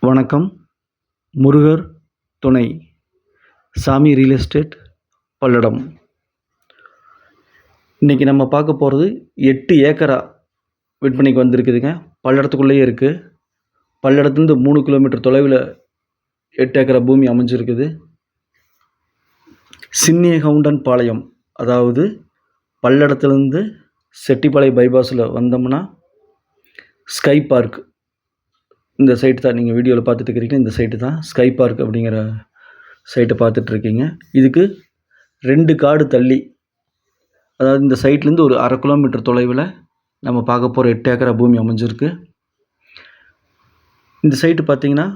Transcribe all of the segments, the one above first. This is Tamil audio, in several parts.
வணக்கம். முருகர் துணை சாமி ரியல் எஸ்டேட் பல்லடம். இன்றைக்கி நம்ம பார்க்க போகிறது 8 ஏக்கரா விற்பனைக்கு வந்திருக்குதுங்க. பல்லடத்துக்குள்ளேயே இருக்குது. பல்லடத்துலேருந்து 3 கிலோமீட்டர் தொலைவில் 8 ஏக்கரா பூமி அமைஞ்சிருக்குது. சின்னியகவுண்டன் பாளையம், அதாவது பல்லடத்துலேருந்து செட்டிப்பாளையம் பைபாஸில் வந்தோம்னா ஸ்கை பார்க், இந்த சைட்டு தான் நீங்கள் வீடியோவில் பார்த்துட்டு இருக்கிறீங்க. இந்த சைட்டு தான் ஸ்கை பார்க் அப்படிங்கிற சைட்டை பார்த்துட்ருக்கீங்க. இதுக்கு 2 காடு தள்ளி, அதாவது இந்த சைட்லேருந்து ஒரு 1/2 கிலோமீட்டர் தொலைவில் நம்ம பார்க்க போகிற 8 ஏக்கரா பூமி அமைஞ்சிருக்கு. இந்த சைட்டு பார்த்திங்கன்னா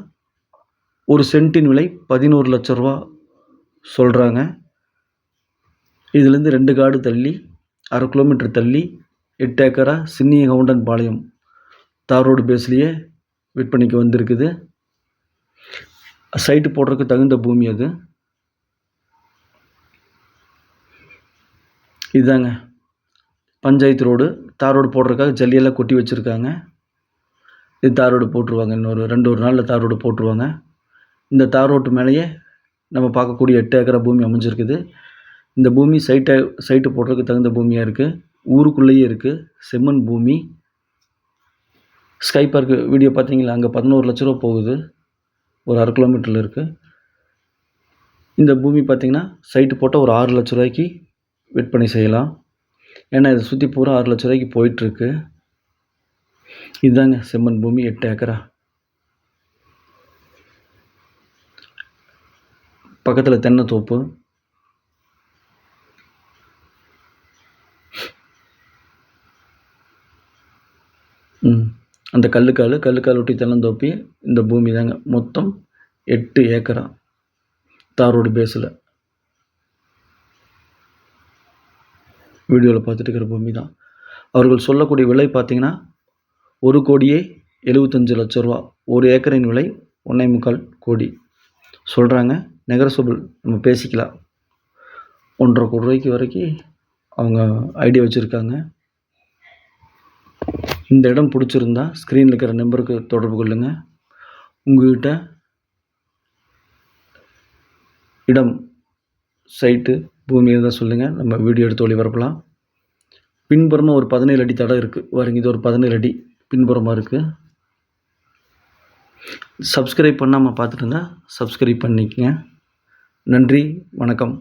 ஒரு சென்ட்டின் விலை 11 லட்ச ரூபா சொல்கிறாங்க. இதுலேருந்து 2 காடு தள்ளி 1/2 கிலோமீட்டர் தள்ளி 8 ஏக்கரா சின்னியகவுண்டன் பாளையம் தார் ரோடு பேஸ்லேயே விற்பனைக்கு வந்திருக்குது. சைட்டு போடுறதுக்கு தகுந்த பூமி அது. இதுதாங்க பஞ்சாயத்து ரோடு. தார் ரோடு போடுறதுக்காக ஜல்லியெல்லாம் கொட்டி வச்சுருக்காங்க. இது தார் ரோடு போட்டுருவாங்க. இன்னொரு 2 நாளில் தார் ரோடு போட்டுருவாங்க. இந்த தார் ரோட்டு மேலேயே நம்ம பார்க்கக்கூடிய 8 ஏக்கரா பூமி அமைஞ்சிருக்குது. இந்த பூமி சைட்டு போடுறதுக்கு தகுந்த பூமியாக இருக்குது. ஊருக்குள்ளேயே இருக்குது. செம்மண் பூமி. ஸ்கை பார்க்கு வீடியோ பார்த்தீங்களா, அங்கே 11 லட்ச ரூபா போகுது. ஒரு 1/2 கிலோமீட்டரில் இருக்குது. இந்த பூமி பார்த்திங்கன்னா சைட்டு போட்டால் ஒரு 6 லட்ச ரூபாய்க்கு விற்பனை செய்யலாம். ஏன்னா இதை சுற்றி பூரா 6 லட்ச ரூபாய்க்கு போயிட்டுருக்கு. இதுதாங்க செம்மண் பூமி, 8 ஏக்கரா. பக்கத்தில் தென்னைத்தோப்பு. அந்த கல்லுக்கால் ஒட்டி தென்னந்தோப்பி. இந்த பூமி தாங்க. மொத்தம் 8 ஏக்கரா தார் ரோடு பேஸில் வீடியோவில் பார்த்துட்டு இருக்கிற பூமி தான். அவர்கள் சொல்லக்கூடிய விலை பார்த்திங்கன்னா 1,75 லட்ச ரூபா. 1 ஏக்கரின் விலை 1.25 கோடி சொல்கிறாங்க. நெகோசியபிள் நம்ம பேசிக்கலாம். 1.25 கோடி ரூபாய்க்கு வரைக்கும் அவங்க ஐடியா வச்சுருக்காங்க. இந்த இடம் பிடிச்சிருந்தா ஸ்க்ரீனில் இருக்கிற நம்பருக்கு தொடர்பு கொள்ளுங்கள். உங்கள்கிட்ட இடம், சைட்டு, பூமி இருந்தால் சொல்லுங்கள். நம்ம வீடியோ எடுத்து ஒளிபரப்பலாம். பின்புறமாக ஒரு 17 அடி தடம் இருக்குது. பாருங்க, இது ஒரு 17 அடி பின்புறமாக இருக்குது. சப்ஸ்கிரைப் பண்ணாமல் பார்த்துட்டு இருந்தால் சப்ஸ்கிரைப் பண்ணிக்கங்க. நன்றி, வணக்கம்.